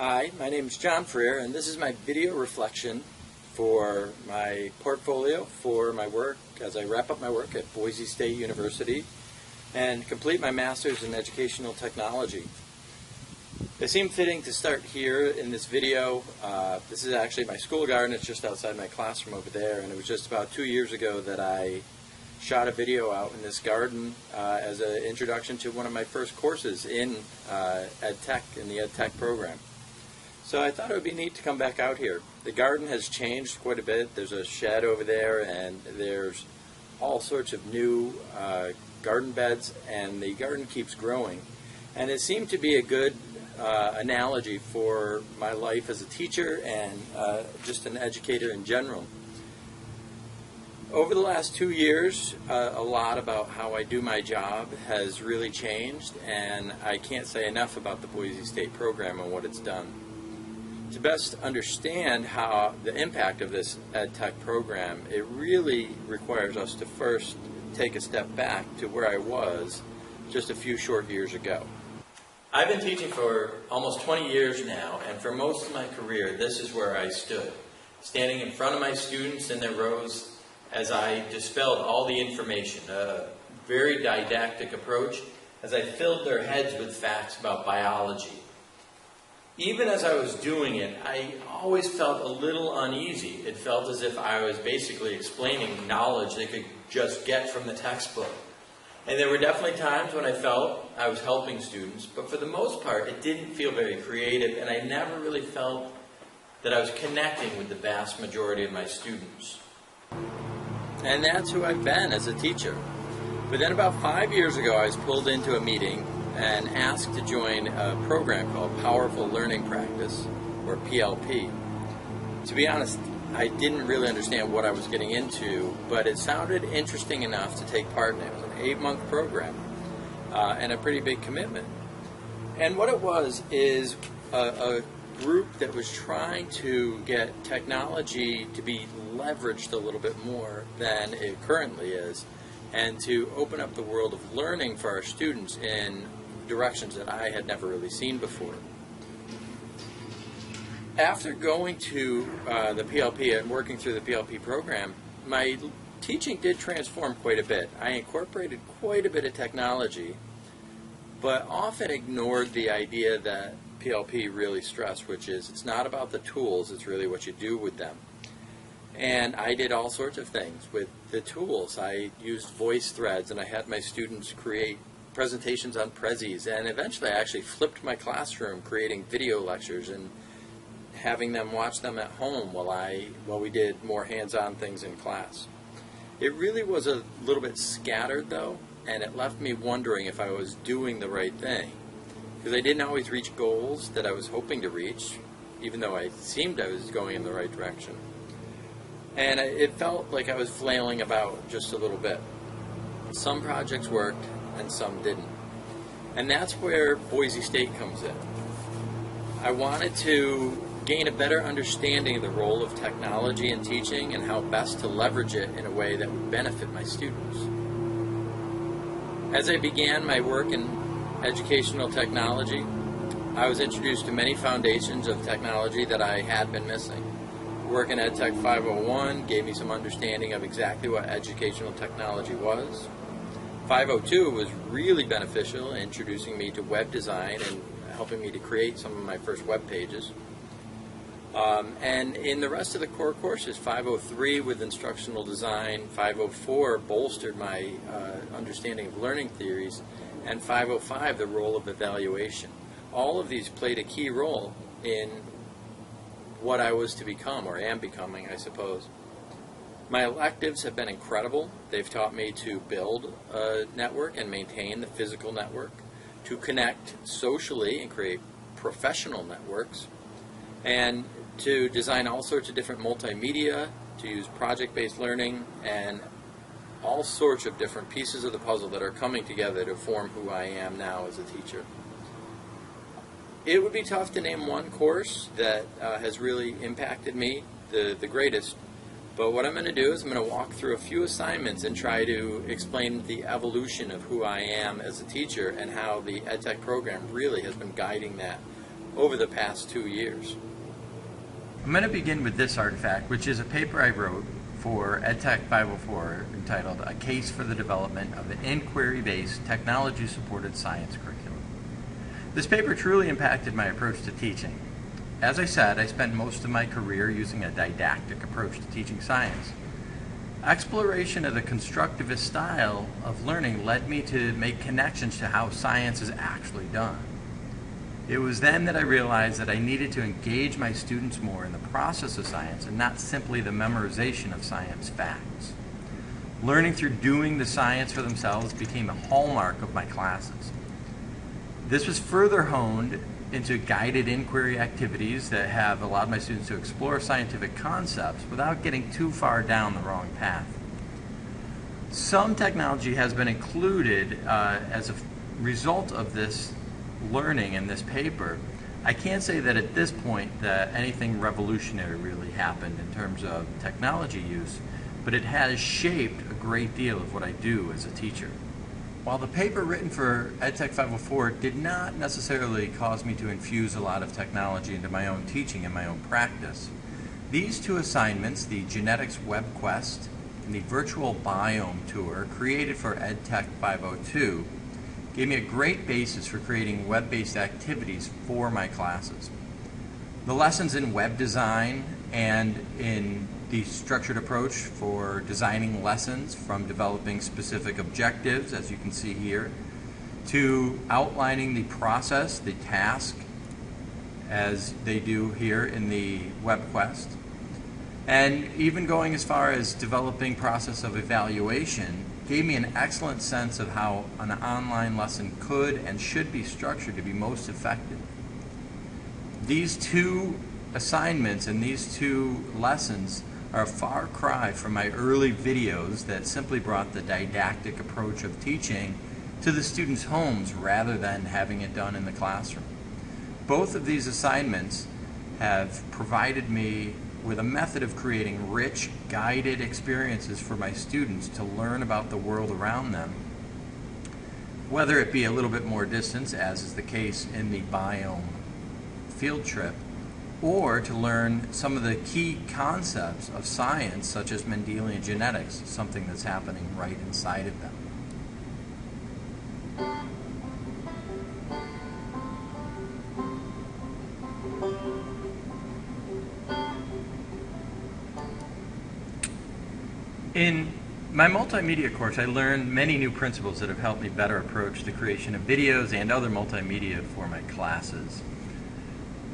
Hi, my name is John Freer, and this is my video reflection for my portfolio for my work as I wrap up my work at Boise State University and complete my master's in educational technology. It seemed fitting to start here in this video. This is actually my school garden. It's just outside my classroom over there, and it was just about 2 years ago that I shot a video out in this garden as an introduction to one of my first courses in EdTech, in the EdTech program. So I thought it would be neat to come back out here. The garden has changed quite a bit. There's a shed over there, and there's all sorts of new garden beds, and the garden keeps growing. And it seemed to be a good analogy for my life as a teacher and just an educator in general. Over the last 2 years, a lot about how I do my job has really changed, and I can't say enough about the Boise State program and what it's done. To best understand how the impact of this EdTech program, it really requires us to first take a step back to where I was just a few short years ago. I've been teaching for almost 20 years now, and for most of my career, this is where I stood, standing in front of my students in their rows as I dispelled all the information, a very didactic approach, as I filled their heads with facts about biology. Even as I was doing it, I always felt a little uneasy. It felt as if I was basically explaining knowledge they could just get from the textbook. And there were definitely times when I felt I was helping students, but for the most part, it didn't feel very creative, and I never really felt that I was connecting with the vast majority of my students. And that's who I've been as a teacher. But then about 5 years ago, I was pulled into a meeting and asked to join a program called Powerful Learning Practice, or PLP. To be honest, I didn't really understand what I was getting into, but it sounded interesting enough to take part in it. It was an 8-month program and a pretty big commitment. And what it was is a group that was trying to get technology to be leveraged a little bit more than it currently is, and to open up the world of learning for our students in directions that I had never really seen before. After going to the PLP and working through the PLP program, my teaching did transform quite a bit. I incorporated quite a bit of technology, but often ignored the idea that PLP really stressed, which is it's not about the tools, it's really what you do with them. And I did all sorts of things with the tools. I used voice threads, and I had my students create presentations on Prezis, and eventually I actually flipped my classroom, creating video lectures and having them watch them at home while we did more hands-on things in class. It really was a little bit scattered though, and it left me wondering if I was doing the right thing, because I didn't always reach goals that I was hoping to reach, even though I seemed I was going in the right direction. And it felt like I was flailing about just a little bit. Some projects worked and some didn't. And that's where Boise State comes in. I wanted to gain a better understanding of the role of technology in teaching and how best to leverage it in a way that would benefit my students. As I began my work in educational technology, I was introduced to many foundations of technology that I had been missing. Work in EdTech 501 gave me some understanding of exactly what educational technology was. 502 was really beneficial in introducing me to web design and helping me to create some of my first web pages. And in the rest of the core courses, 503 with instructional design, 504 bolstered my understanding of learning theories, and 505 the role of evaluation. All of these played a key role in what I was to become, or am becoming, I suppose. My electives have been incredible. They've taught me to build a network and maintain the physical network, to connect socially and create professional networks, and to design all sorts of different multimedia, to use project-based learning, and all sorts of different pieces of the puzzle that are coming together to form who I am now as a teacher. It would be tough to name one course that has really impacted me the greatest, but what I'm going to do is I'm going to walk through a few assignments and try to explain the evolution of who I am as a teacher and how the EdTech program really has been guiding that over the past 2 years. I'm going to begin with this artifact, which is a paper I wrote for EdTech 504 entitled A Case for the Development of an Inquiry-Based Technology-Supported Science Curriculum. This paper truly impacted my approach to teaching. As I said, I spent most of my career using a didactic approach to teaching science. Exploration of the constructivist style of learning led me to make connections to how science is actually done. It was then that I realized that I needed to engage my students more in the process of science and not simply the memorization of science facts. Learning through doing the science for themselves became a hallmark of my classes. This was further honed into guided inquiry activities that have allowed my students to explore scientific concepts without getting too far down the wrong path. Some technology has been included as a result of this learning in this paper. I can't say that at this point that anything revolutionary really happened in terms of technology use, but it has shaped a great deal of what I do as a teacher. While the paper written for EdTech 504 did not necessarily cause me to infuse a lot of technology into my own teaching and my own practice, these two assignments, the Genetics Web Quest and the Virtual Biome Tour created for EdTech 502, gave me a great basis for creating web-based activities for my classes. The lessons in web design and in the structured approach for designing lessons, from developing specific objectives, as you can see here, to outlining the process, the task, as they do here in the Web Quest, and even going as far as developing process of evaluation, gave me an excellent sense of how an online lesson could and should be structured to be most effective. These two assignments and these two lessons are a far cry from my early videos that simply brought the didactic approach of teaching to the students' homes rather than having it done in the classroom. Both of these assignments have provided me with a method of creating rich, guided experiences for my students to learn about the world around them, whether it be a little bit more distance, as is the case in the biome field trip, or to learn some of the key concepts of science, such as Mendelian genetics, something that's happening right inside of them. In my multimedia course, I learned many new principles that have helped me better approach the creation of videos and other multimedia for my classes.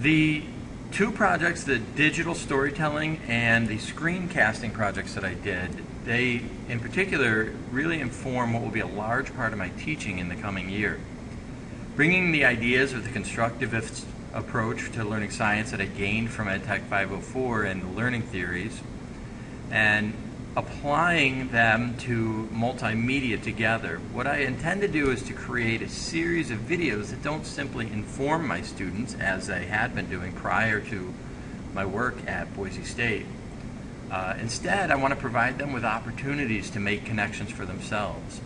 The two projects, the digital storytelling and the screencasting projects that I did, they in particular really inform what will be a large part of my teaching in the coming year. Bringing the ideas of the constructivist approach to learning science that I gained from EdTech 504 and the learning theories, and applying them to multimedia together. What I intend to do is to create a series of videos that don't simply inform my students, as I had been doing prior to my work at Boise State. Instead, I want to provide them with opportunities to make connections for themselves.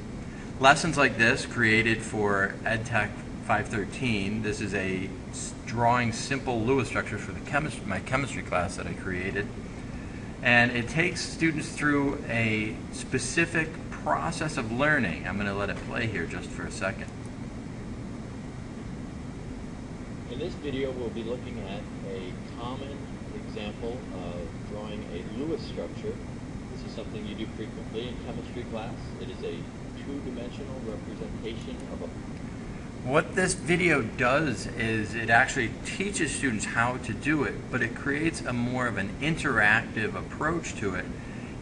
Lessons like this, created for EdTech 513, this is a drawing simple Lewis structures for my chemistry class that I created. And it takes students through a specific process of learning. I'm going to let it play here just for a second. In this video, we'll be looking at a common example of drawing a Lewis structure. This is something you do frequently in chemistry class. It is a two-dimensional representation of a... What this video does is it actually teaches students how to do it, but it creates a more of an interactive approach to it,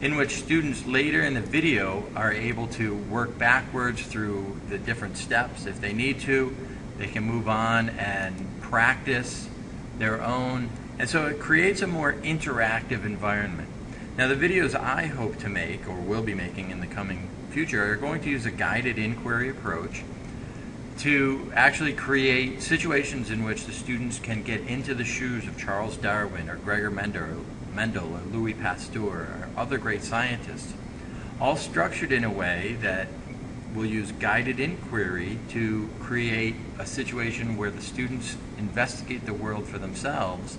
in which students later in the video are able to work backwards through the different steps. If they need to, they can move on and practice their own. And so it creates a more interactive environment. Now, the videos I hope to make, or will be making in the coming future, are going to use a guided inquiry approach to actually create situations in which the students can get into the shoes of Charles Darwin or Gregor Mendel or Louis Pasteur or other great scientists, all structured in a way that will use guided inquiry to create a situation where the students investigate the world for themselves,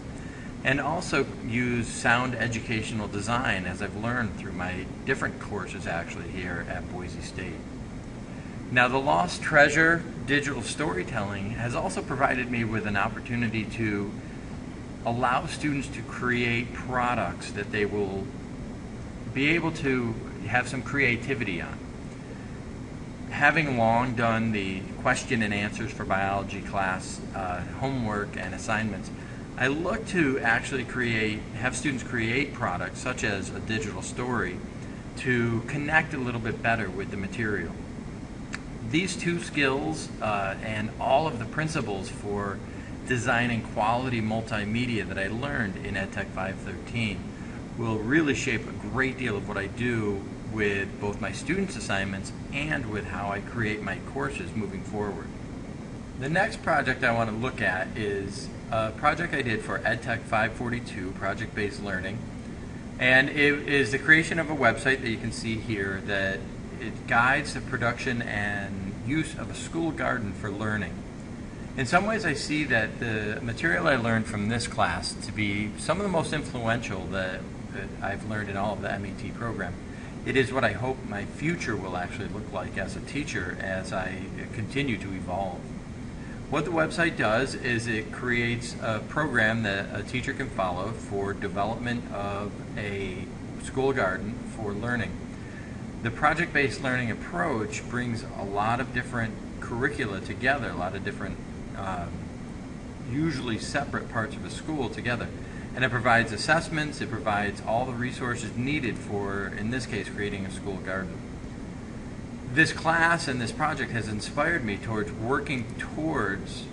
and also use sound educational design, as I've learned through my different courses actually here at Boise State. Now, the Lost Treasure digital storytelling has also provided me with an opportunity to allow students to create products that they will be able to have some creativity on. Having long done the question and answers for biology class homework and assignments, I look to actually have students create products such as a digital story to connect a little bit better with the material. These two skills and all of the principles for designing quality multimedia that I learned in EdTech 513 will really shape a great deal of what I do with both my students' assignments and with how I create my courses moving forward. The next project I want to look at is a project I did for EdTech 542, Project-Based Learning, and it is the creation of a website that you can see here that it guides the production and use of a school garden for learning. In some ways, I see that the material I learned from this class to be some of the most influential that I've learned in all of the MET program. It is what I hope my future will actually look like as a teacher as I continue to evolve. What the website does is it creates a program that a teacher can follow for development of a school garden for learning. The project-based learning approach brings a lot of different curricula together, a lot of different usually separate parts of a school together. And it provides assessments, it provides all the resources needed for, in this case, creating a school garden. This class and this project has inspired me towards working towards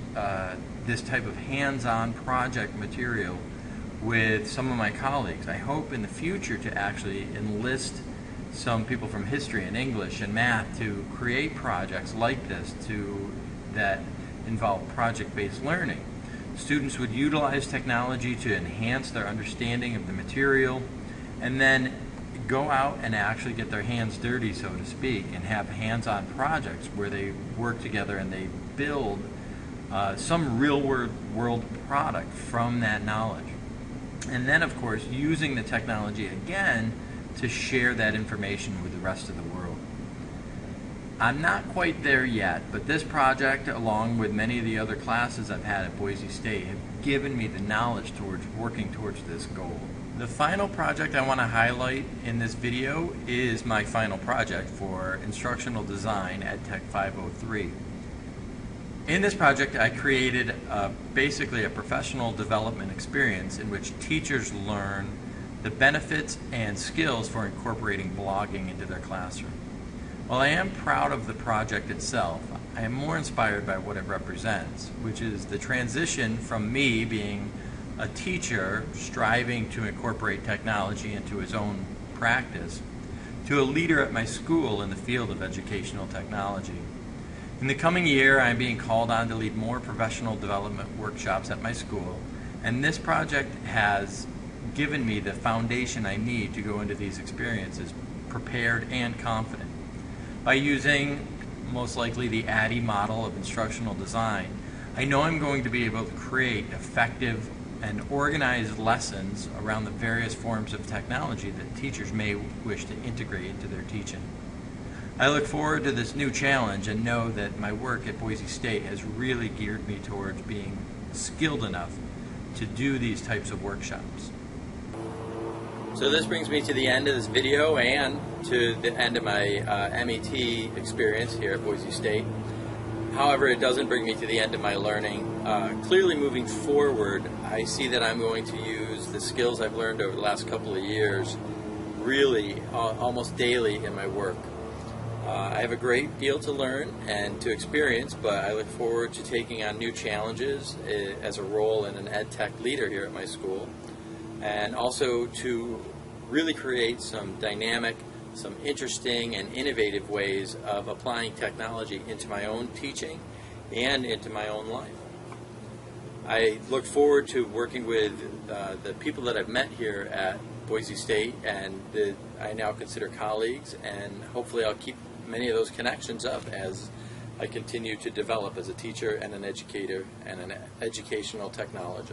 this type of hands-on project material with some of my colleagues. I hope in the future to actually enlist some people from history and English and math to create projects like this that involve project-based learning. Students would utilize technology to enhance their understanding of the material and then go out and actually get their hands dirty, so to speak, and have hands-on projects where they work together and they build some real-world product from that knowledge. And then, of course, using the technology again to share that information with the rest of the world. I'm not quite there yet, but this project, along with many of the other classes I've had at Boise State, have given me the knowledge towards working towards this goal. The final project I want to highlight in this video is my final project for instructional design at EdTech 503. In this project, I created basically a professional development experience in which teachers learn the benefits and skills for incorporating blogging into their classroom. While I am proud of the project itself, I am more inspired by what it represents, which is the transition from me being a teacher striving to incorporate technology into his own practice to a leader at my school in the field of educational technology. In the coming year, I am being called on to lead more professional development workshops at my school, and this project has given me the foundation I need to go into these experiences prepared and confident. By using, most likely, the ADDIE model of instructional design, I know I'm going to be able to create effective and organized lessons around the various forms of technology that teachers may wish to integrate into their teaching. I look forward to this new challenge and know that my work at Boise State has really geared me towards being skilled enough to do these types of workshops. So this brings me to the end of this video and to the end of my MET experience here at Boise State. However, it doesn't bring me to the end of my learning. Clearly moving forward, I see that I'm going to use the skills I've learned over the last couple of years really almost daily in my work. I have a great deal to learn and to experience, but I look forward to taking on new challenges as a role in an ed tech leader here at my school, and also to really create some dynamic, some interesting and innovative ways of applying technology into my own teaching and into my own life. I look forward to working with the people that I've met here at Boise State and that I now consider colleagues, and hopefully I'll keep many of those connections up as I continue to develop as a teacher and an educator and an educational technologist.